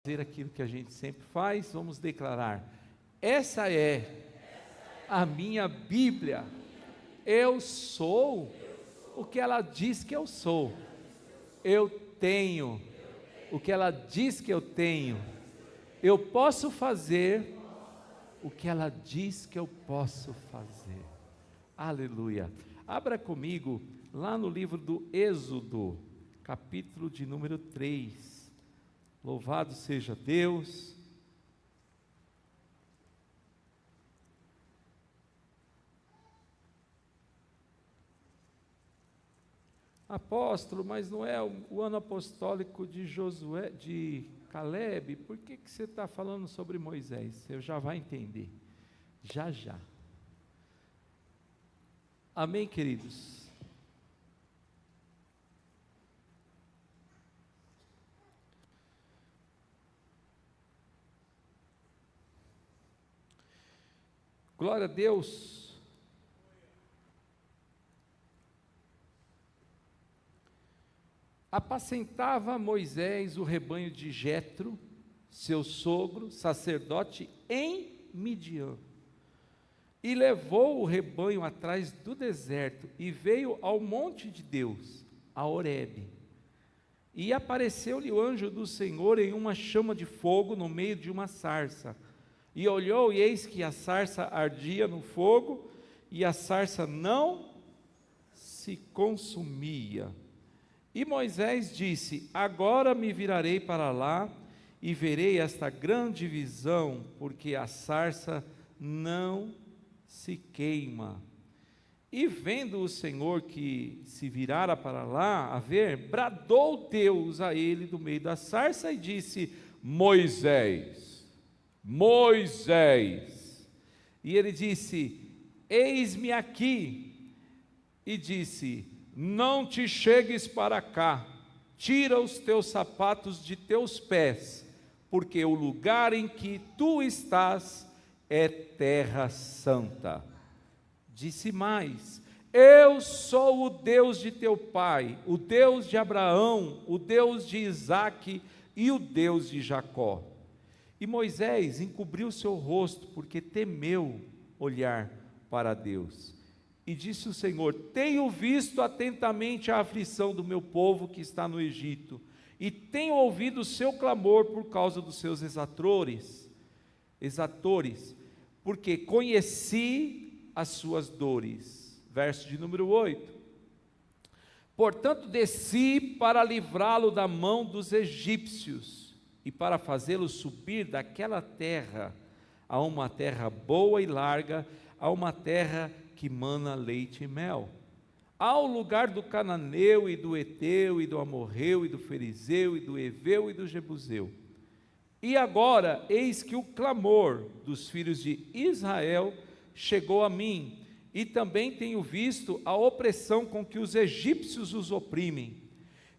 Fazer aquilo que a gente sempre faz, vamos declarar: essa é a minha Bíblia, eu sou o que ela diz que eu sou, eu tenho o que ela diz que eu tenho, eu posso fazer o que ela diz que eu posso fazer. Aleluia. Abra comigo lá no livro do Êxodo, capítulo de número 3. Louvado seja Deus. Apóstolo, mas não é o ano apostólico de Josué, de Caleb? Por que você está falando sobre Moisés? Você já vai entender, já já. Amém, queridos? Glória a Deus. Apacentava Moisés o rebanho de Jetro, seu sogro, sacerdote, em Midian. E levou o rebanho atrás do deserto, e veio ao monte de Deus, a Horebe. E apareceu-lhe o anjo do Senhor em uma chama de fogo no meio de uma sarça. E olhou, e eis que a sarça ardia no fogo, e a sarça não se consumia. E Moisés disse: agora me virarei para lá, e verei esta grande visão, porque a sarça não se queima. E vendo o Senhor que se virara para lá a ver, bradou Deus a ele do meio da sarça, e disse: Moisés, Moisés. E ele disse: eis-me aqui. E disse: não te chegues para cá, tira os teus sapatos de teus pés, porque o lugar em que tu estás é terra santa. Disse mais: eu sou o Deus de teu pai, o Deus de Abraão, o Deus de Isaque e o Deus de Jacó. E Moisés encobriu seu rosto, porque temeu olhar para Deus. E disse o Senhor: tenho visto atentamente a aflição do meu povo que está no Egito, e tenho ouvido o seu clamor por causa dos seus exatores, porque conheci as suas dores. Verso de número 8. Portanto desci para livrá-lo da mão dos egípcios, e para fazê-lo subir daquela terra a uma terra boa e larga, a uma terra que mana leite e mel, ao lugar do cananeu e do eteu e do amorreu e do ferizeu e do heveu e do jebuseu. E agora eis que o clamor dos filhos de Israel chegou a mim, e também tenho visto a opressão com que os egípcios os oprimem.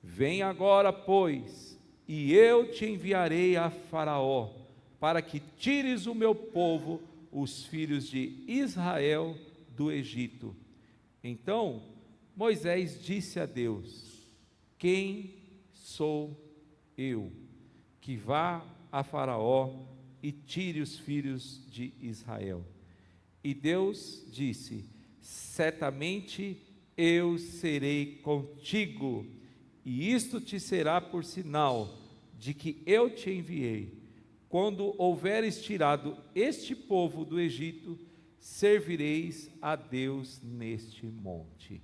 Vem agora, pois, e eu te enviarei a Faraó, para que tires o meu povo, os filhos de Israel, do Egito. Então Moisés disse a Deus: quem sou eu, que vá a Faraó e tire os filhos de Israel? E Deus disse: certamente eu serei contigo, e isto te será por sinal de que eu te enviei. Quando houveres tirado este povo do Egito, servireis a Deus neste monte.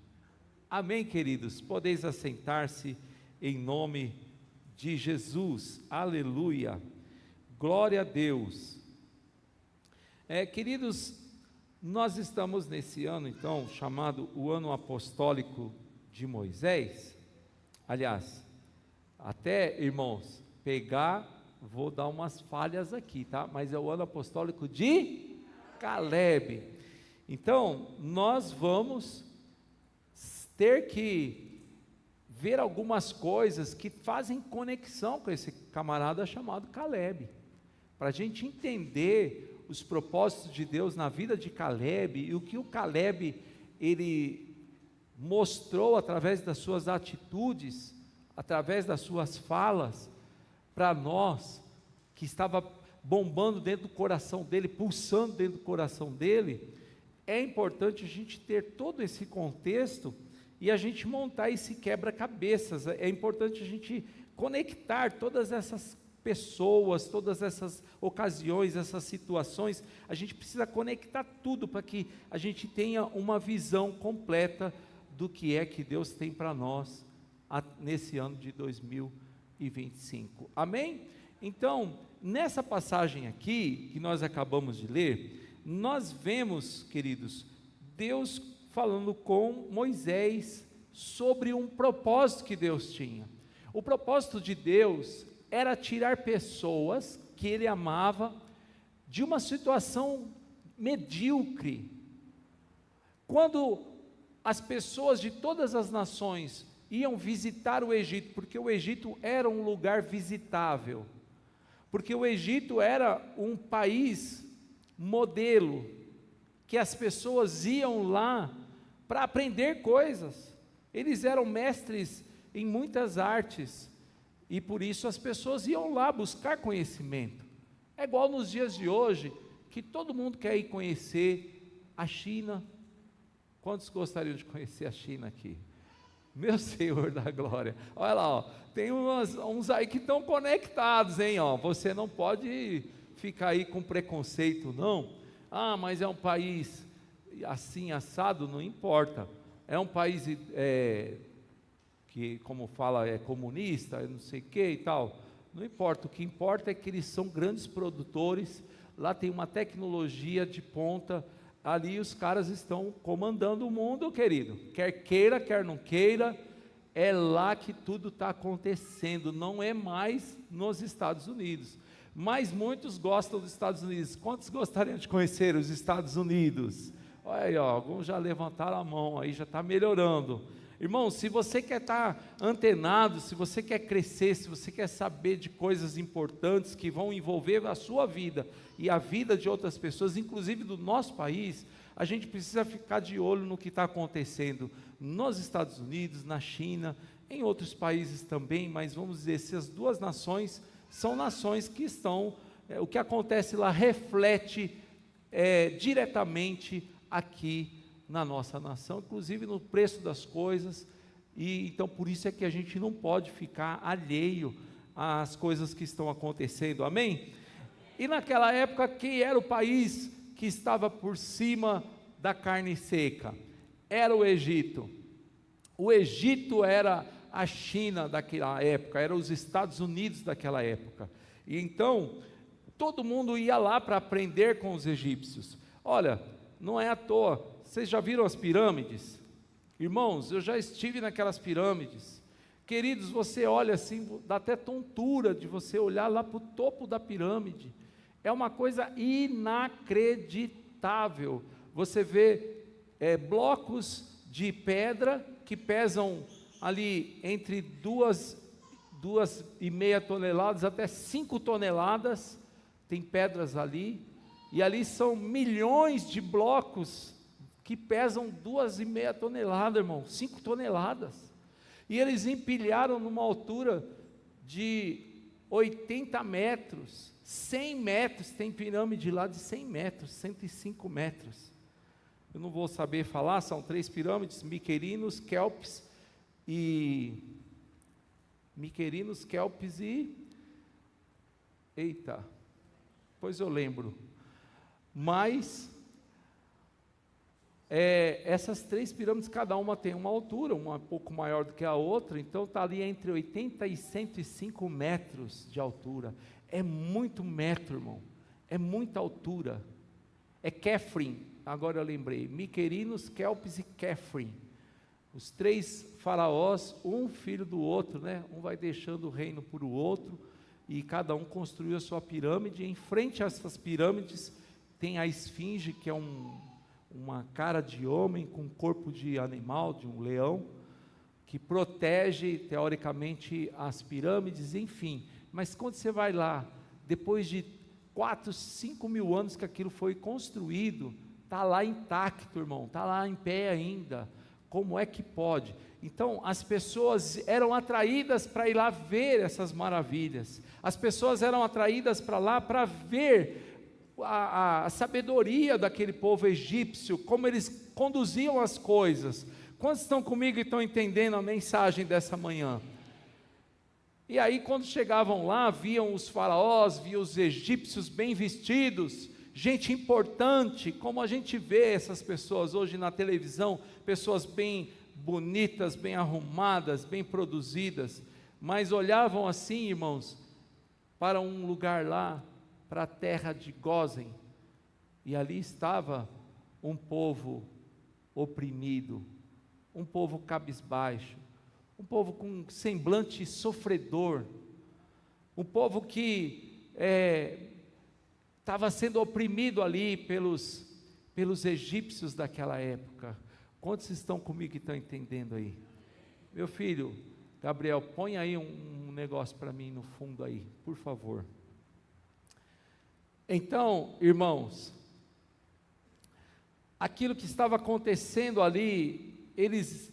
Amém, queridos? Podeis assentar-se em nome de Jesus. Aleluia. Glória a Deus. Queridos, nós estamos nesse ano, então, chamado o ano apostólico de Moisés. Aliás, até, irmãos, vou dar umas falhas aqui, tá? Mas é o ano apostólico de Caleb. Então, nós vamos ter que ver algumas coisas que fazem conexão com esse camarada chamado Caleb, para a gente entender os propósitos de Deus na vida de Caleb, e o que o Caleb, ele mostrou através das suas atitudes, através das suas falas, para nós, que estava bombando dentro do coração dele, pulsando dentro do coração dele, é importante a gente ter todo esse contexto e a gente montar esse quebra-cabeças. É importante a gente conectar todas essas pessoas, todas essas ocasiões, essas situações. A gente precisa conectar tudo para que a gente tenha uma visão completa do que é que Deus tem para nós nesse ano de 2025. Amém? Então, nessa passagem aqui, que nós acabamos de ler, nós vemos, queridos, Deus falando com Moisés sobre um propósito que Deus tinha. O propósito de Deus era tirar pessoas que ele amava de uma situação medíocre. Quando as pessoas de todas as nações iam visitar o Egito, porque o Egito era um lugar visitável, porque o Egito era um país modelo, que as pessoas iam lá para aprender coisas. Eles eram mestres em muitas artes, e por isso as pessoas iam lá buscar conhecimento. É igual nos dias de hoje, que todo mundo quer ir conhecer a China. Quantos gostariam de conhecer a China aqui? Meu Senhor da glória, olha lá, ó, tem uns aí que estão conectados, hein, ó. Você não pode ficar aí com preconceito, não. Ah, mas é um país assim, assado, não importa. É um país que, como fala, é comunista, não sei o que e tal. Não importa, o que importa é que eles são grandes produtores, lá tem uma tecnologia de ponta. Ali os caras estão comandando o mundo, querido, quer queira, quer não queira, é lá que tudo está acontecendo, não é mais nos Estados Unidos, mas muitos gostam dos Estados Unidos. Quantos gostariam de conhecer os Estados Unidos? Olha aí, ó, alguns já levantaram a mão, aí já está melhorando. Irmão, se você quer estar antenado, se você quer crescer, se você quer saber de coisas importantes que vão envolver a sua vida e a vida de outras pessoas, inclusive do nosso país, a gente precisa ficar de olho no que está acontecendo nos Estados Unidos, na China, em outros países também, mas vamos dizer, essas duas nações são nações que estão, o que acontece lá reflete diretamente aqui na nossa nação, inclusive no preço das coisas, e então por isso é que a gente não pode ficar alheio às coisas que estão acontecendo, amém? E naquela época, quem era o país que estava por cima da carne seca? Era o Egito. O Egito era a China daquela época, era os Estados Unidos daquela época, e então todo mundo ia lá para aprender com os egípcios. Olha, não é à toa. Vocês já viram as pirâmides? Irmãos, eu já estive naquelas pirâmides. Queridos, você olha assim, dá até tontura de você olhar lá para o topo da pirâmide. É uma coisa inacreditável. Você vê blocos de pedra que pesam ali entre 2,5 toneladas até 5 toneladas. Tem pedras ali. E ali são milhões de blocos que pesam 2,5 toneladas, irmão, 5 toneladas, e eles empilharam numa altura de 80 metros, 100 metros, tem pirâmide lá de 100 metros, 105 metros, eu não vou saber falar, são 3 pirâmides, Miquerinos, Kelps e, eita, pois eu lembro, mas essas 3 pirâmides, cada uma tem uma altura, uma um pouco maior do que a outra, então está ali entre 80 e 105 metros de altura, é muito metro, irmão, é muita altura, é Kefrim, agora eu lembrei, Miquerinos, Kelps e Kefrim, os 3 faraós, um filho do outro, né? Um vai deixando o reino para o outro, e cada um construiu a sua pirâmide. Em frente a essas pirâmides tem a esfinge, que é uma cara de homem com corpo de animal, de um leão, que protege teoricamente as pirâmides, enfim. Mas quando você vai lá, depois de 4, 5 mil anos que aquilo foi construído, está lá intacto, irmão, está lá em pé ainda. Como é que pode? Então as pessoas eram atraídas para ir lá ver essas maravilhas, as pessoas eram atraídas para lá para ver a sabedoria daquele povo egípcio, como eles conduziam as coisas. Quantos estão comigo e estão entendendo a mensagem dessa manhã? E aí quando chegavam lá, viam os faraós, viam os egípcios bem vestidos, gente importante, como a gente vê essas pessoas hoje na televisão, pessoas bem bonitas, bem arrumadas, bem produzidas, mas olhavam assim, irmãos, para um lugar lá, para a terra de Gósen, e ali estava um povo oprimido, um povo cabisbaixo, um povo com semblante sofredor, um povo que estava sendo oprimido ali pelos egípcios daquela época. Quantos estão comigo e estão entendendo aí? Meu filho, Gabriel, põe aí um negócio para mim no fundo aí, por favor. Então, irmãos, aquilo que estava acontecendo ali,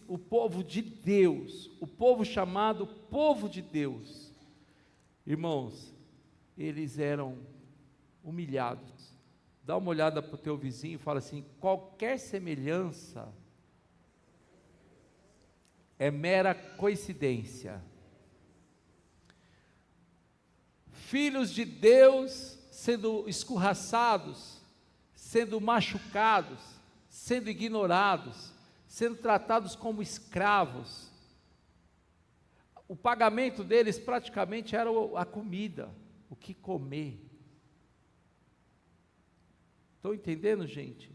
o povo de Deus, o povo chamado povo de Deus, irmãos, eles eram humilhados. Dá uma olhada para o teu vizinho e fala assim: qualquer semelhança é mera coincidência. Filhos de Deus sendo escorraçados, sendo machucados, sendo ignorados, sendo tratados como escravos. O pagamento deles praticamente era a comida, o que comer. Estão entendendo, gente?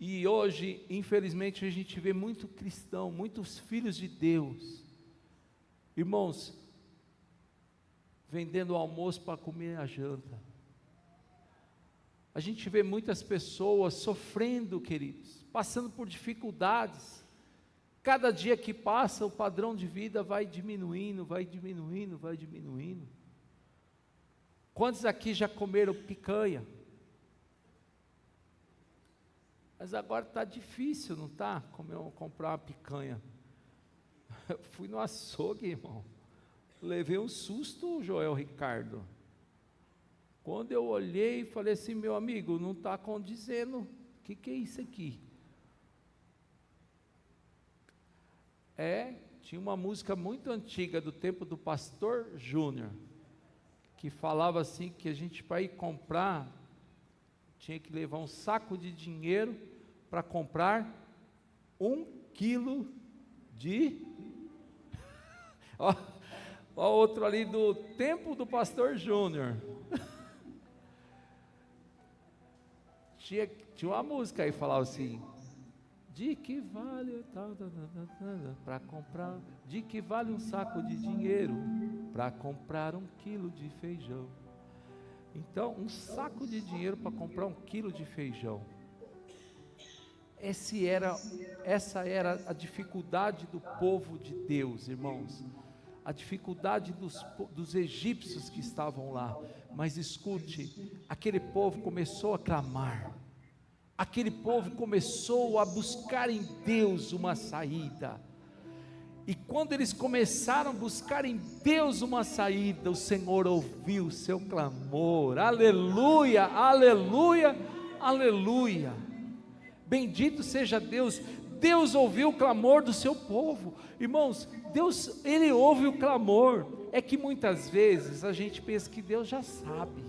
E hoje, infelizmente, a gente vê muito cristão, muitos filhos de Deus, irmãos, vendendo o almoço para comer a janta. A gente vê muitas pessoas sofrendo, queridos, passando por dificuldades. Cada dia que passa, o padrão de vida vai diminuindo, vai diminuindo, vai diminuindo. Quantos aqui já comeram picanha? Mas agora está difícil, não está? Comprar uma picanha. Eu fui no açougue, irmão. Levei um susto, Joel Ricardo. Quando eu olhei, falei assim: meu amigo, não está condizendo. O que é isso aqui? Tinha uma música muito antiga do tempo do pastor Júnior, que falava assim, que a gente, para ir comprar, tinha que levar um saco de dinheiro para comprar 1 quilo de... ó outro ali do tempo do pastor Júnior. Tinha uma música aí que falava assim: de que vale para comprar, de que vale um saco de dinheiro para comprar 1 quilo de feijão. Então, um saco de dinheiro para comprar 1 quilo de feijão. Essa era a dificuldade do povo de Deus, irmãos. A dificuldade dos egípcios que estavam lá. Mas escute, aquele povo começou a clamar. Aquele povo começou a buscar em Deus uma saída. E quando eles começaram a buscar em Deus uma saída, o Senhor ouviu o seu clamor. Aleluia, aleluia, aleluia. Bendito seja Deus. Deus ouviu o clamor do seu povo. Irmãos, Deus, Ele ouve o clamor. É que muitas vezes a gente pensa que Deus já sabe.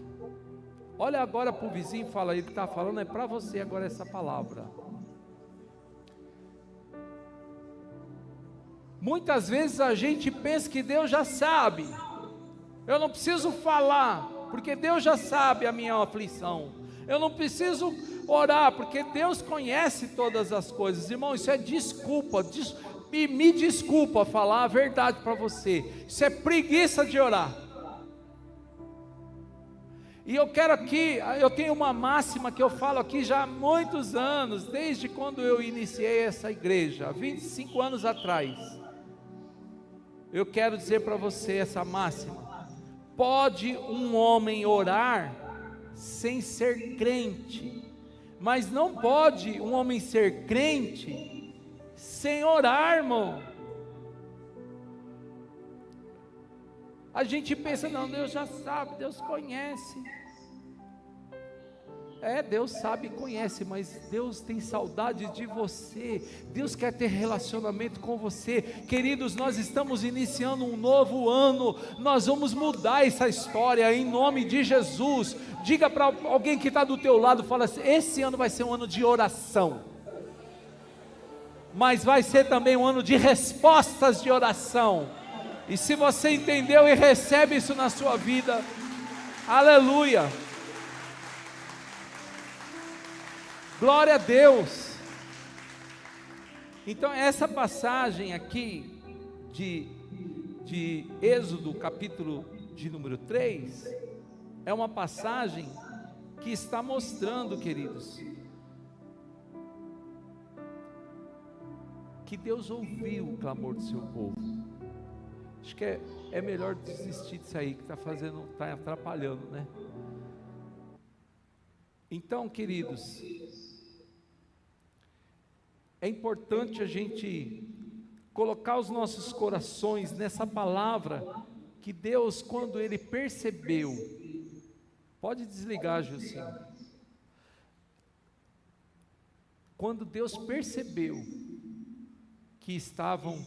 Olha agora para o vizinho e fala: ele está falando, é para você agora essa palavra. Muitas vezes a gente pensa que Deus já sabe. Eu não preciso falar, porque Deus já sabe a minha aflição. Eu não preciso orar, porque Deus conhece todas as coisas. Irmão, isso é desculpa. E me desculpa falar a verdade para você. Isso é preguiça de orar. E eu quero aqui, eu tenho uma máxima que eu falo aqui já há muitos anos, desde quando eu iniciei essa igreja, há 25 anos atrás. Eu quero dizer para você essa máxima: pode um homem orar sem ser crente, mas não pode um homem ser crente sem orar, irmão. A gente pensa, não, Deus já sabe, Deus conhece. Deus sabe e conhece, mas Deus tem saudade de você. Deus quer ter relacionamento com você. Queridos, nós estamos iniciando um novo ano. Nós vamos mudar essa história em nome de Jesus. Diga para alguém que está do teu lado, fala assim: esse ano vai ser um ano de oração, mas vai ser também um ano de respostas de oração. E se você entendeu e recebe isso na sua vida, aleluia, glória a Deus. Então essa passagem aqui de Êxodo, capítulo de número 3, é uma passagem que está mostrando, queridos, que Deus ouviu o clamor do seu povo. Acho que é melhor desistir disso aí, que está atrapalhando, né? Então, queridos, é importante a gente colocar os nossos corações nessa palavra, que Deus, quando Ele percebeu, pode desligar, Gilcinho, quando Deus percebeu que estavam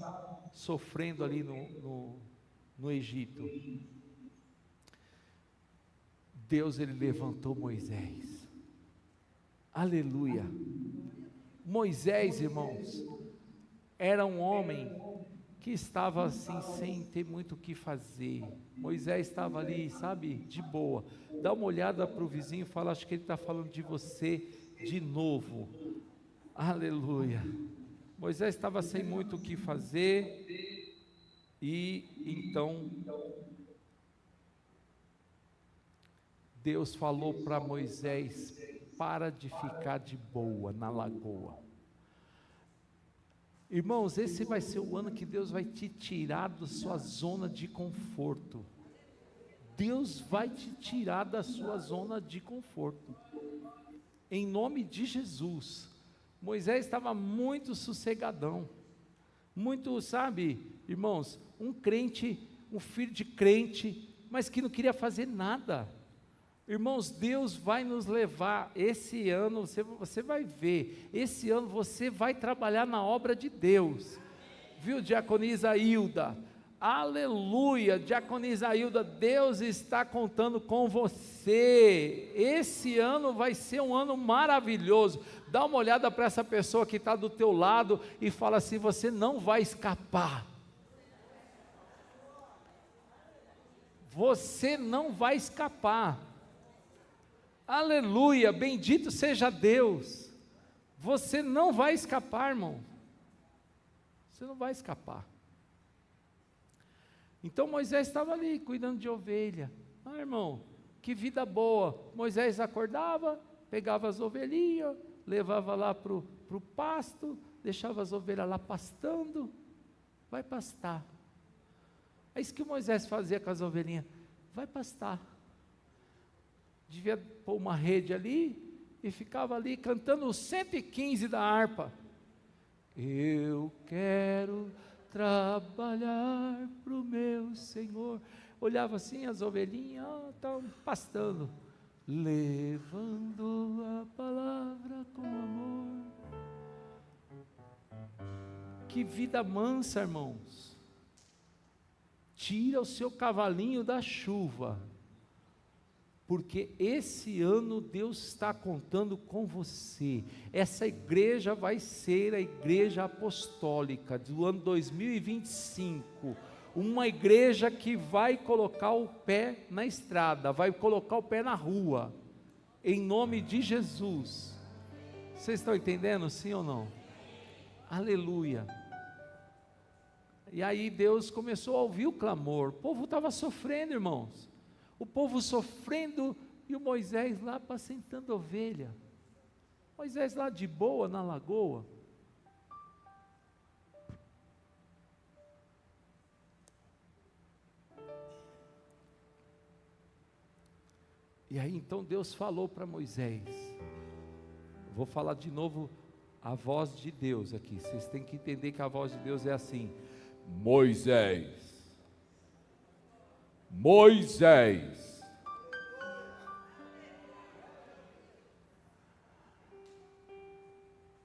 sofrendo ali no Egito, Deus, Ele levantou Moisés, aleluia. Moisés, irmãos, era um homem que estava assim, sem ter muito o que fazer. Moisés estava ali, sabe, de boa. Dá uma olhada para o vizinho e fala: acho que ele está falando de você de novo, aleluia. Moisés estava sem muito o que fazer, e então Deus falou para Moisés: para de ficar de boa na lagoa. Irmãos, esse vai ser o ano que Deus vai te tirar da sua zona de conforto. Deus vai te tirar da sua zona de conforto, em nome de Jesus. Moisés estava muito sossegadão, muito, sabe, irmãos, um crente, um filho de crente, mas que não queria fazer nada. Irmãos, Deus vai nos levar esse ano, você vai ver, esse ano você vai trabalhar na obra de Deus, viu, diaconisa Hilda? Aleluia, diaconisa Hilda, Deus está contando com você. Esse ano vai ser um ano maravilhoso. Dá uma olhada para essa pessoa que está do teu lado e fala assim: você não vai escapar. Você não vai escapar. Aleluia, bendito seja Deus. Você não vai escapar, irmão. Você não vai escapar. Então Moisés estava ali cuidando de ovelha. Irmão, que vida boa. Moisés acordava, pegava as ovelhinhas, levava lá para o pasto, deixava as ovelhas lá pastando. Vai pastar. É isso que Moisés fazia com as ovelhinhas. Vai pastar. Devia pôr uma rede ali e ficava ali cantando os 115 da harpa. Eu quero trabalhar para o meu Senhor. Olhava assim, as ovelhinhas estavam pastando, levando a palavra com amor. Que vida mansa, irmãos. Tira o seu cavalinho da chuva, porque esse ano Deus está contando com você. Essa igreja vai ser a igreja apostólica do ano 2025, uma igreja que vai colocar o pé na estrada, vai colocar o pé na rua, em nome de Jesus. Vocês estão entendendo, sim ou não? Aleluia. E aí Deus começou a ouvir o clamor. O povo estava sofrendo, irmãos. O povo sofrendo e o Moisés lá apacentando ovelha. Moisés lá de boa na lagoa. E aí então Deus falou para Moisés. Vou falar de novo a voz de Deus aqui, vocês têm que entender que a voz de Deus é assim: Moisés, Moisés.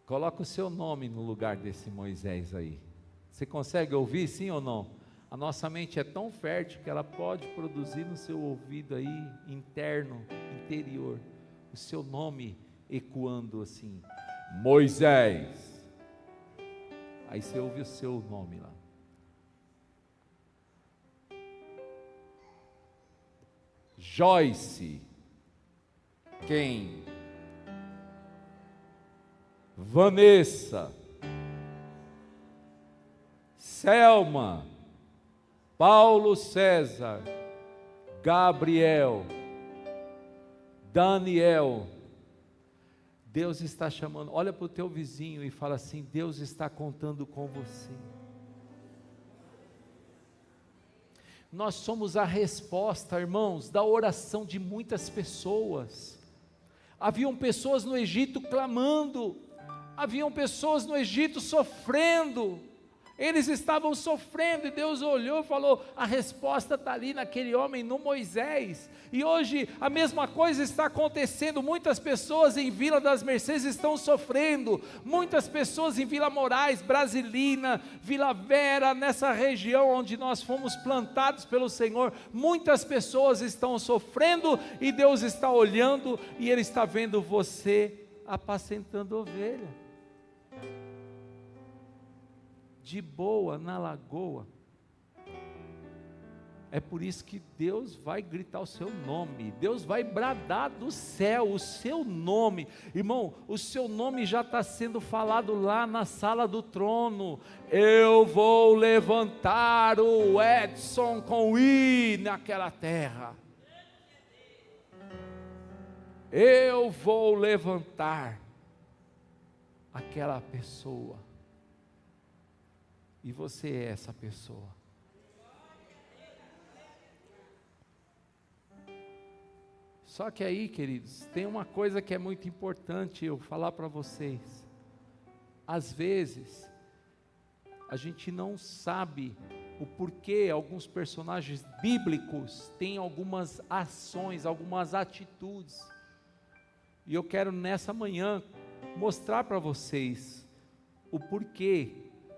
Coloca o seu nome no lugar desse Moisés aí. Você consegue ouvir, sim ou não? A nossa mente é tão fértil que ela pode produzir no seu ouvido aí, interno, interior, o seu nome ecoando assim: Moisés. Aí você ouve o seu nome lá. Joyce. Quem? Vanessa. Selma. Paulo César. Gabriel. Daniel. Deus está chamando. Olha para o teu vizinho e fala assim: Deus está contando com você. Nós somos a resposta, irmãos, da oração de muitas pessoas. Haviam pessoas no Egito clamando, haviam pessoas no Egito sofrendo, eles estavam sofrendo, e Deus olhou e falou: a resposta está ali naquele homem, no Moisés. E hoje a mesma coisa está acontecendo. Muitas pessoas em Vila das Mercês estão sofrendo, muitas pessoas em Vila Moraes, Brasilina, Vila Vera, nessa região onde nós fomos plantados pelo Senhor, muitas pessoas estão sofrendo, e Deus está olhando, e Ele está vendo você apacentando ovelha, de boa na lagoa. É por isso que Deus vai gritar o seu nome, Deus vai bradar do céu o seu nome. Irmão, o seu nome já está sendo falado lá na sala do trono. Eu vou levantar o Edson com I naquela terra. Eu vou levantar aquela pessoa. E você é essa pessoa. Só que aí, queridos, tem uma coisa que é muito importante eu falar para vocês. Às vezes, a gente não sabe o porquê alguns personagens bíblicos têm algumas ações, algumas atitudes. E eu quero nessa manhã mostrar para vocês o porquê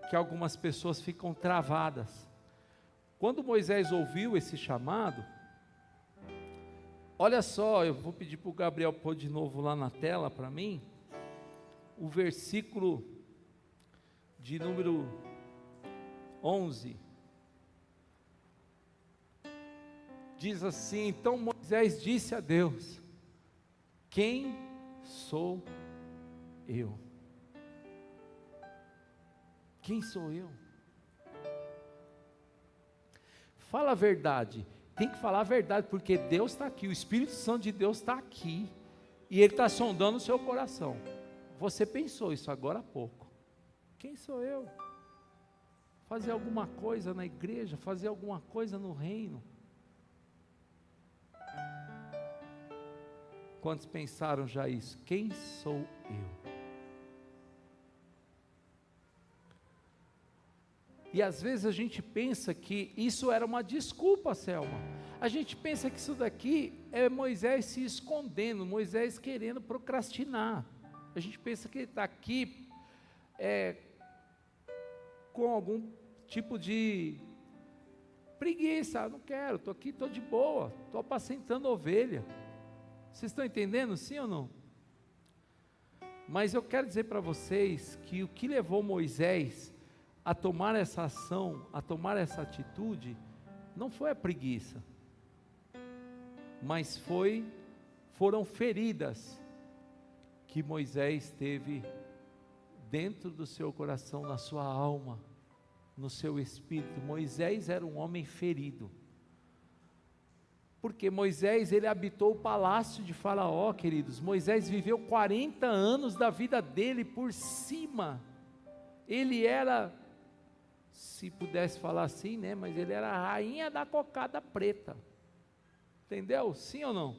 que algumas pessoas ficam travadas. Quando Moisés ouviu esse chamado, olha só, eu vou pedir para o Gabriel pôr de novo lá na tela para mim, o versículo de número 11, diz assim: então Moisés disse a Deus: quem sou eu? Quem sou eu? Fala a verdade. Tem que falar a verdade, porque Deus está aqui, o Espírito Santo de Deus está aqui, e Ele está sondando o seu coração. Você pensou isso agora há pouco: quem sou eu? Fazer alguma coisa na igreja, fazer alguma coisa no reino. Quantos pensaram já isso? Quem sou eu? E às vezes a gente pensa que isso era uma desculpa, Selma. A gente pensa que isso daqui é Moisés se escondendo, Moisés querendo procrastinar. A gente pensa que ele está aqui com algum tipo de preguiça. Não quero, estou aqui, estou de boa, estou apacentando ovelha. Vocês estão entendendo, sim ou não? Mas eu quero dizer para vocês que o que levou Moisés a tomar essa ação, a tomar essa atitude, não foi a preguiça, mas foram feridas que Moisés teve dentro do seu coração, na sua alma, no seu espírito. Moisés era um homem ferido, porque Moisés, ele habitou o palácio de Faraó, queridos. Moisés viveu 40 anos da vida dele por cima. Ele era, se pudesse falar assim, né? Mas ele era a rainha da cocada preta. Entendeu? Sim ou não?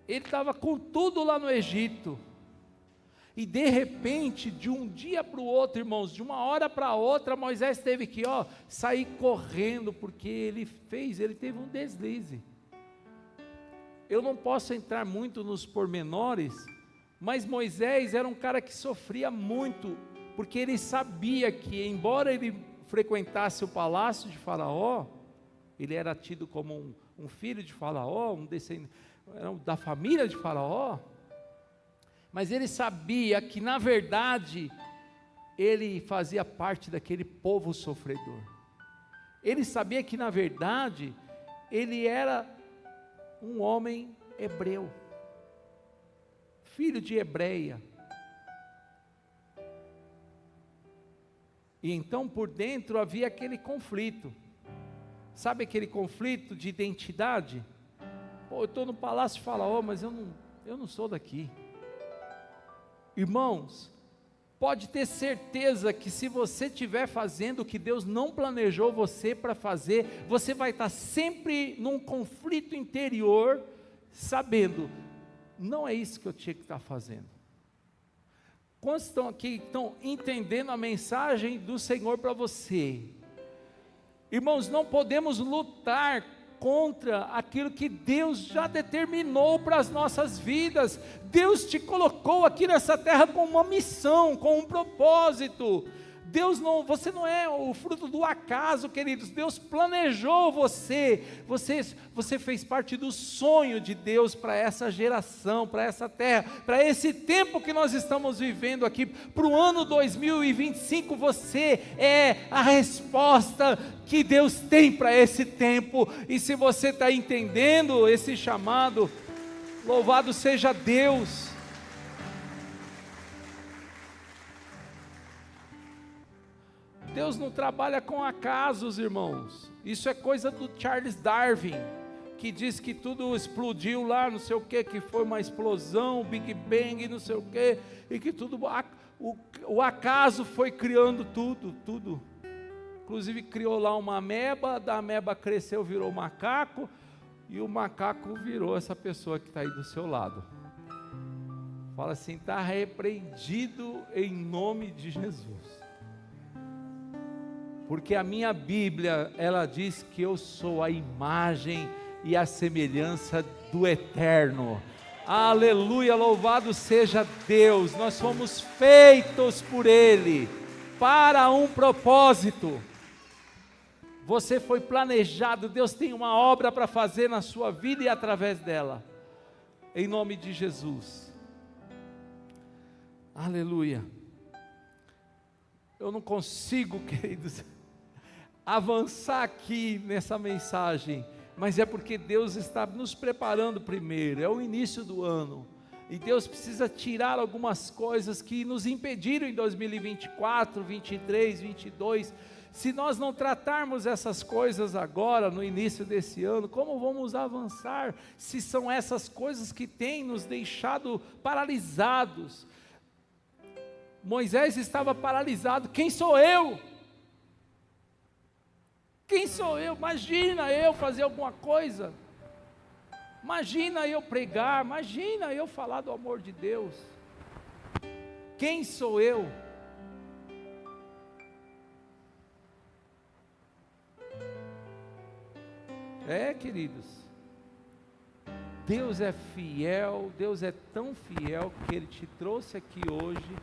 Ele estava com tudo lá no Egito. E de repente, de um dia para o outro, irmãos, de uma hora para outra, Moisés teve que sair correndo, porque ele teve um deslize. Eu não posso entrar muito nos pormenores, mas Moisés era um cara que sofria muito, porque ele sabia que, embora ele frequentasse o palácio de Faraó, ele era tido como um filho de Faraó, um descendente da família de Faraó, mas ele sabia que, na verdade, ele fazia parte daquele povo sofredor. Ele sabia que, na verdade, ele era um homem hebreu, filho de Hebreia. E então, por dentro, havia aquele conflito. Sabe aquele conflito de identidade? Eu estou no palácio de Faraó, mas eu não sou daqui. Irmãos, pode ter certeza que se você estiver fazendo o que Deus não planejou você para fazer, você vai estar sempre num conflito interior, sabendo, não é isso que eu tinha que estar fazendo. Quantos estão aqui, estão entendendo a mensagem do Senhor para você? Irmãos, não podemos lutar contra aquilo que Deus já determinou para as nossas vidas. Deus te colocou aqui nessa terra com uma missão, com um propósito. Você não é o fruto do acaso, queridos. Deus planejou você. Você fez parte do sonho de Deus para essa geração, para essa terra, para esse tempo que nós estamos vivendo aqui, para o ano 2025. Você é a resposta que Deus tem para esse tempo. E se você está entendendo esse chamado, louvado seja Deus. Deus não trabalha com acasos, irmãos. Isso é coisa do Charles Darwin, que diz que tudo explodiu lá, não sei o que foi uma explosão, Big Bang, não sei o que, e que tudo, o acaso foi criando tudo. Inclusive criou lá uma ameba, da ameba cresceu, virou macaco, e o macaco virou essa pessoa que está aí do seu lado. Fala assim, está repreendido em nome de Jesus. Porque a minha Bíblia, ela diz que eu sou a imagem e a semelhança do Eterno. Aleluia, louvado seja Deus. Nós fomos feitos por Ele, para um propósito. Você foi planejado, Deus tem uma obra para fazer na sua vida e através dela. Em nome de Jesus. Aleluia. Eu não consigo, queridos, avançar aqui nessa mensagem, mas é porque Deus está nos preparando primeiro, é o início do ano, e Deus precisa tirar algumas coisas que nos impediram em 2024, 23, 22, se nós não tratarmos essas coisas agora, no início desse ano, como vamos avançar, se são essas coisas que têm nos deixado paralisados? Moisés estava paralisado, quem sou eu? Quem sou eu? Imagina eu fazer alguma coisa, imagina eu pregar, imagina eu falar do amor de Deus, quem sou eu? Queridos, Deus é fiel, Deus é tão fiel que Ele te trouxe aqui hoje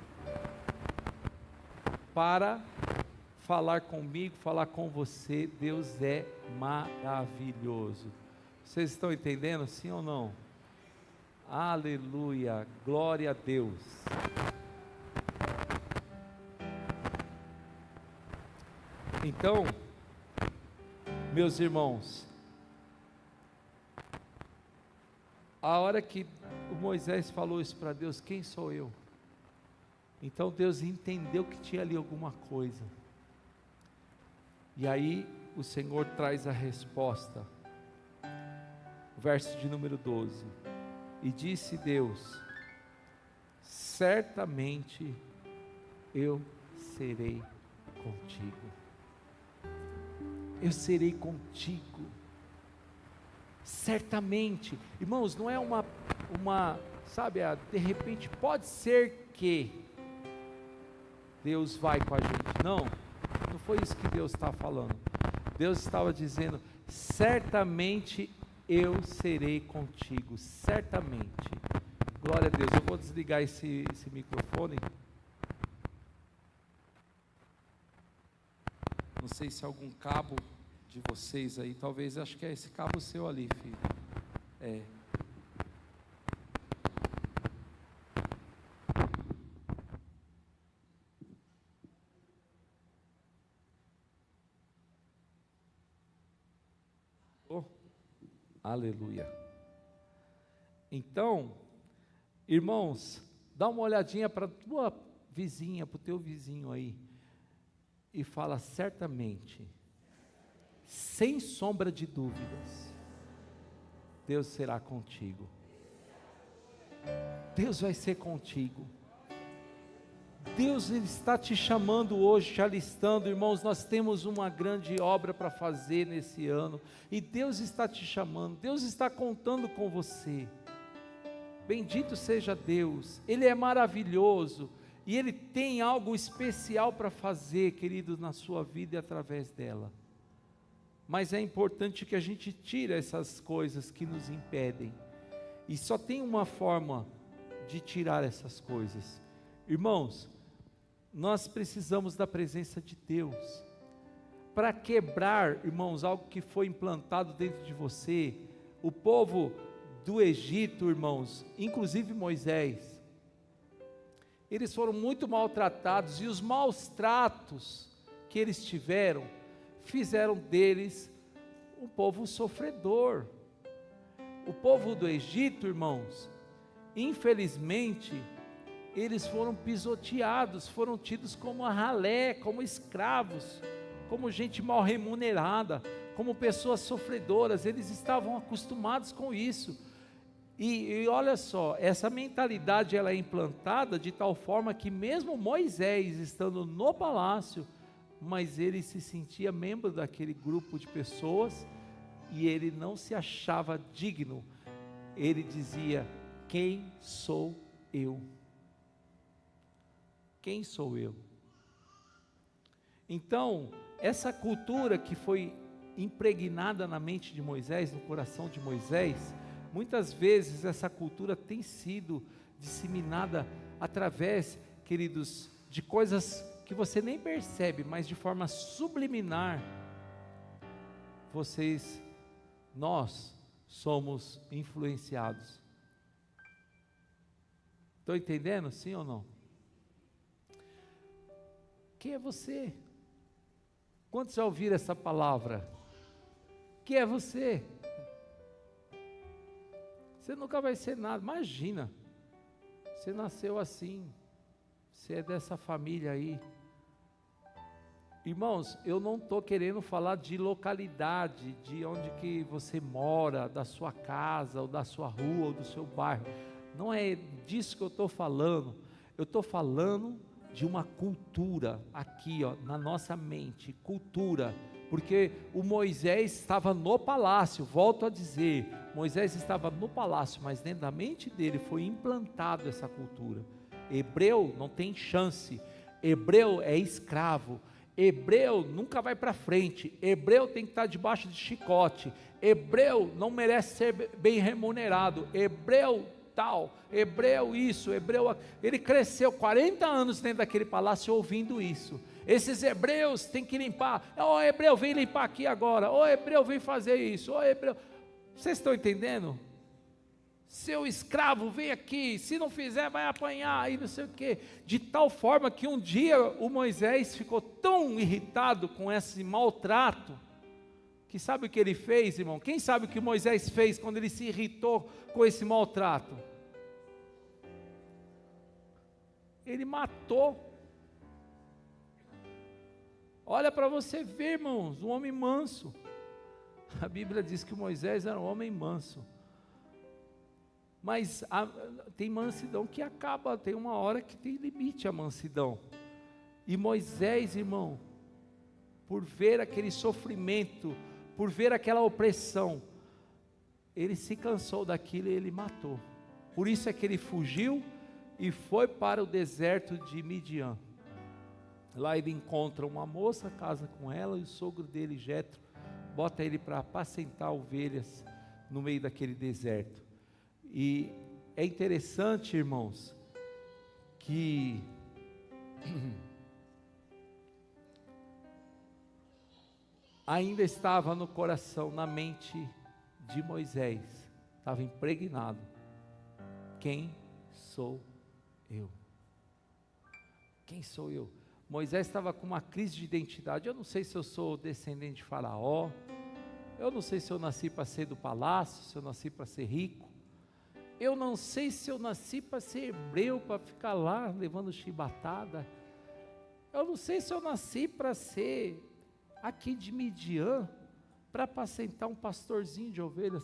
para falar comigo, falar com você. Deus é maravilhoso. Vocês estão entendendo, sim ou não? Aleluia, glória a Deus. Então, meus irmãos, a hora que o Moisés falou isso para Deus, quem sou eu? Então Deus entendeu que tinha ali alguma coisa. E aí o Senhor traz a resposta. Verso de número 12. E disse Deus: certamente eu serei contigo. Eu serei contigo. Certamente, irmãos, não é uma, sabe, de repente pode ser porque Deus vai com a gente. Não, não foi isso que Deus está falando. Deus estava dizendo: certamente eu serei contigo, certamente. Glória a Deus. Eu vou desligar esse microfone. Não sei se algum cabo de vocês aí, talvez, acho que é esse cabo seu ali, filho. É. Oh, aleluia. Então, irmãos, dá uma olhadinha para a tua vizinha, para o teu vizinho aí, e fala: certamente, sem sombra de dúvidas, Deus será contigo. Deus vai ser contigo. Deus, Ele está te chamando hoje, te alistando. Irmãos, nós temos uma grande obra para fazer nesse ano, e Deus está te chamando, Deus está contando com você. Bendito seja Deus, Ele é maravilhoso, e Ele tem algo especial para fazer, queridos, na sua vida e através dela. Mas é importante que a gente tire essas coisas que nos impedem, e só tem uma forma de tirar essas coisas. Irmãos, nós precisamos da presença de Deus, para quebrar, irmãos, algo que foi implantado dentro de você. O povo do Egito, irmãos, inclusive Moisés, eles foram muito maltratados, e os maus tratos que eles tiveram, fizeram deles um povo sofredor. O povo do Egito, irmãos, infelizmente, eles foram pisoteados, foram tidos como ralé, como escravos, como gente mal remunerada, como pessoas sofredoras. Eles estavam acostumados com isso. E olha só, essa mentalidade ela é implantada de tal forma que mesmo Moisés estando no palácio, mas ele se sentia membro daquele grupo de pessoas, e ele não se achava digno. Ele dizia: quem sou eu? Quem sou eu? Então, essa cultura que foi impregnada na mente de Moisés, no coração de Moisés, muitas vezes essa cultura tem sido disseminada através, queridos, de coisas que você nem percebe, mas de forma subliminar, nós somos influenciados. Estão entendendo, sim ou não? Quem é você? Quantos já ouviram essa palavra? Quem é você? Você nunca vai ser nada. Imagina, você nasceu assim, você é dessa família aí. Irmãos, eu não estou querendo falar de localidade, de onde que você mora, da sua casa, ou da sua rua, ou do seu bairro. Não é disso que eu estou falando. Eu estou falando de uma cultura aqui, ó, na nossa mente, cultura. Porque o Moisés estava no palácio, volto a dizer, Moisés estava no palácio, mas dentro da mente dele foi implantado essa cultura. Hebreu não tem chance, hebreu é escravo, hebreu nunca vai para frente, hebreu tem que estar debaixo de chicote, hebreu não merece ser bem remunerado, hebreu tal, hebreu isso, hebreu... Ele cresceu 40 anos dentro daquele palácio ouvindo isso. Esses hebreus têm que limpar. Ô hebreu, vem limpar aqui agora. Ô hebreu, vem fazer isso. Ô hebreu, vocês estão entendendo? Seu escravo, vem aqui. Se não fizer, vai apanhar. E não sei o quê. De tal forma que um dia o Moisés ficou tão irritado com esse maltrato, que sabe o que ele fez, irmão? Quem sabe o que Moisés fez quando ele se irritou com esse maltrato? Ele matou. Olha para você ver, irmãos, um homem manso. A Bíblia diz que Moisés era um homem manso. Mas tem mansidão que acaba, tem uma hora que tem limite a mansidão. E Moisés, irmão, por ver aquele sofrimento, por ver aquela opressão, ele se cansou daquilo e ele matou. Por isso é que ele fugiu, e foi para o deserto de Midian. Lá ele encontra uma moça, casa com ela, e o sogro dele, Jetro, bota ele para apacentar ovelhas no meio daquele deserto. E é interessante, irmãos, que ainda estava no coração, na mente de Moisés, estava impregnado: quem sou eu? Quem sou eu? Moisés estava com uma crise de identidade. Eu não sei se eu sou descendente de Faraó, eu não sei se eu nasci para ser do palácio, se eu nasci para ser rico, eu não sei se eu nasci para ser hebreu, para ficar lá levando chibatada, eu não sei se eu nasci para ser aqui de Midian, para apacentar um pastorzinho de ovelhas.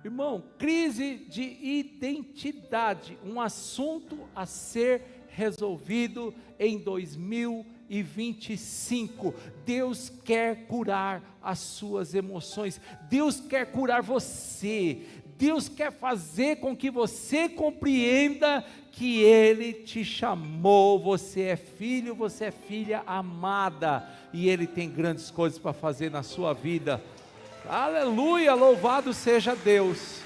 Irmão, crise de identidade, um assunto a ser resolvido em 2025. Deus quer curar as suas emoções, Deus quer curar você, Deus quer fazer com que você compreenda que Ele te chamou, você é filho, você é filha amada, e Ele tem grandes coisas para fazer na sua vida. Aleluia, louvado seja Deus.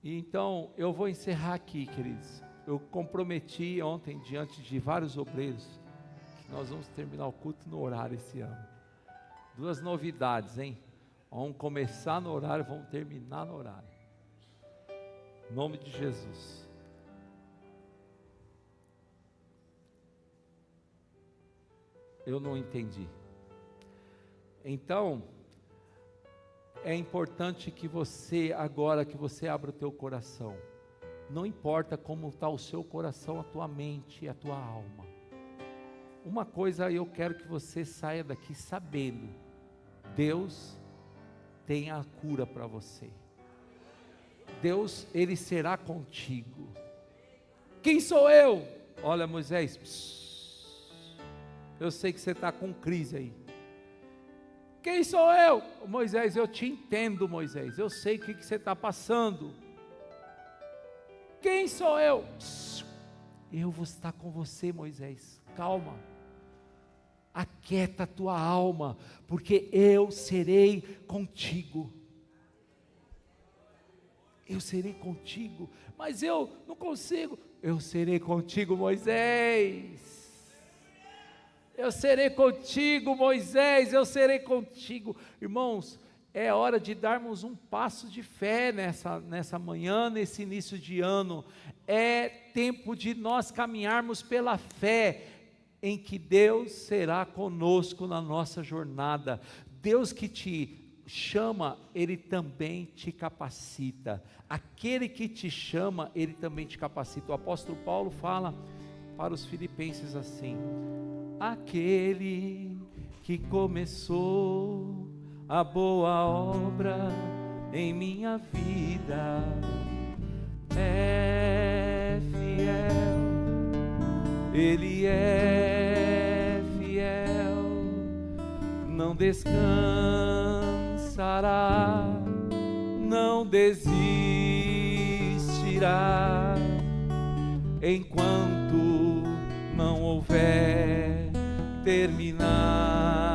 Então, eu vou encerrar aqui, queridos. Eu comprometi ontem, diante de vários obreiros, que nós vamos terminar o culto no horário esse ano. 2 novidades, hein? Vamos começar no horário, vamos terminar no horário. Em nome de Jesus. Eu não entendi. Então, é importante que você, agora que você abra o teu coração, não importa como está o seu coração, a tua mente, a tua alma. Uma coisa eu quero que você saia daqui sabendo: Deus tem a cura para você. Deus, Ele será contigo. Quem sou eu? Olha, Moisés, eu sei que você está com crise aí. Quem sou eu? Moisés, eu te entendo, Moisés, eu sei o que você está passando. Quem sou eu? Eu vou estar com você, Moisés, calma, aquieta a tua alma, porque eu serei contigo. Eu serei contigo, mas eu não consigo. Eu serei contigo, Moisés. Eu serei contigo, Moisés, eu serei contigo. Irmãos, é hora de darmos um passo de fé nessa manhã, nesse início de ano. É tempo de nós caminharmos pela fé, em que Deus será conosco na nossa jornada. Deus que te chama, Ele também te capacita. Aquele que te chama, Ele também te capacita. O apóstolo Paulo fala para os filipenses assim: aquele que começou a boa obra em minha vida é fiel, Ele é fiel, não descansará, não desistirá, enquanto não houver terminado.